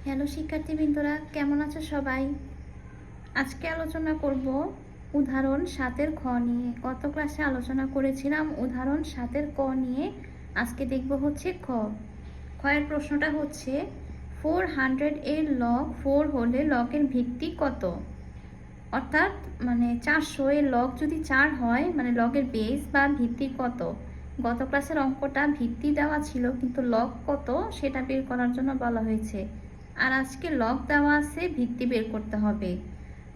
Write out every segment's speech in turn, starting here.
Hello শিক্ষার্থীবৃন্দরা, কেমন আছো সবাই? আজকে আলোচনা করব উদাহরণ 7-এর খ নিয়ে। গত ক্লাসে আলোচনা করেছিলাম উদাহরণ 7-এর ক নিয়ে। আজকে দেখব হচ্ছে খ। এর প্রশ্নটা হচ্ছে 400 এর লগ 4 হলে লগের ভিত্তি কত? অর্থাৎ 400 এর লগ যদি 4 হয় লগের বেস বা ভিত্তি কত? গত ক্লাসের অঙ্কটা ভিত্তি দেওয়া ছিল, কিন্তু লগ কত সেটা বের করার জন্য বলা হয়েছে। আর আজকে লগ দেওয়া আছে, ভিত্তি বের করতে হবে।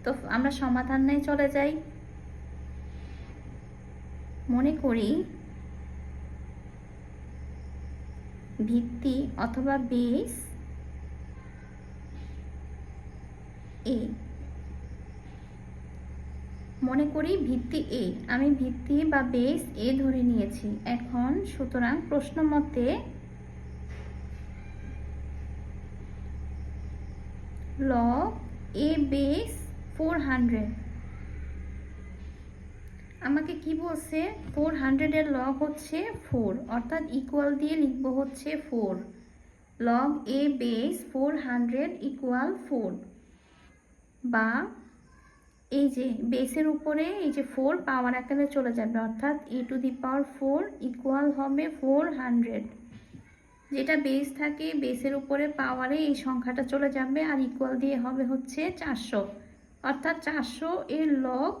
তো আমরা সমাধান নিয়ে চলে যাই। মনে করি ভিত্তি অথবা বেস এ। মনে করি ভিত্তি এ, আমি ভিত্তি বা বেস এ ধরে নিয়েছি। এখন সুতরাং প্রশ্ন মতে লগ এ বেস 400। আমাকে কি বলছে? 400 এর লগ হচ্ছে 4, অর্থাৎ ইকুয়াল দিয়ে লিখব হচ্ছে 4। লগ এ বেস 400 ইকুয়াল 4, বা এই যে বেসের উপরে এই যে 4 পাওয়ার আকারে চলে যাবে, অর্থাৎ e⁴ ইকুয়াল হবে 400। যেটা বেস থাকে বেসের উপরে পাওয়ারে এই সংখ্যাটা চলে যাবে, আর ইকুয়াল দিয়ে হবে হচ্ছে 400, অর্থাৎ 400 এর লগ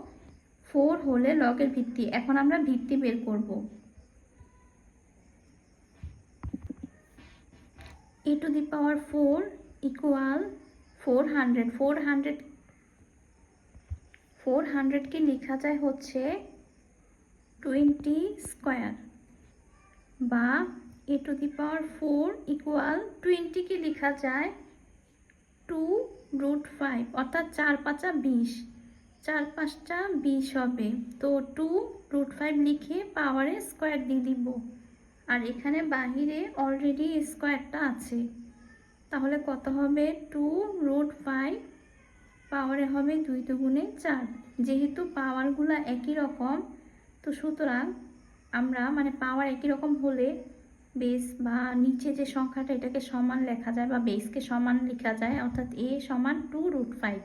4 হলে লগের ভিত্তি। এখন আমরা ভিত্তি বের করব। e⁴ equal 400। 400কে লেখা যায় হচ্ছে 20 স্কোয়ার, বা e⁴ ইকুয়াল 20কে লেখা যায় 2√5, অর্থাৎ 4 5 20, 4 5 20 হবে। তো 2√5 লিখে পাওয়ারে স্কোয়ার দিয়ে দিব, আর এখানে বাহিরে অলরেডি স্কোয়ারটা আছে। তাহলে কত হবে? 2√5 পাওয়ারে হবে 2 দুগুণে 4। যেহেতু পাওয়ারগুলো একই রকম, তো সুতরাং আমরা পাওয়ার একই রকম হলে বেস বা নিচে যে সংখ্যাটা এটাকে সমান লেখা যায়, বা বেসকে সমান লেখা যায়, অর্থাৎ a সমান 2√5,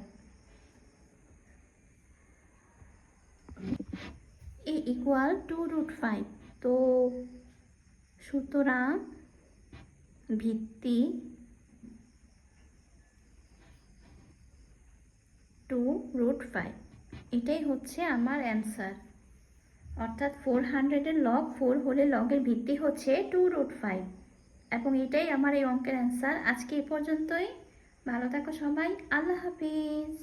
a ইকুয়াল 2√5। তো সুতরাং ভিত্তি 2√5, এটাই হচ্ছে আমার অ্যান্সার। অর্থাৎ 400 এর লগ 4 হলে লগের ভিত্তি হচ্ছে 2√5, এবং এটাই আমার এই অঙ্কের অ্যান্সার। আজকে এ পর্যন্তই। ভালো থাকো সবাই, আল্লাহ হাফিজ।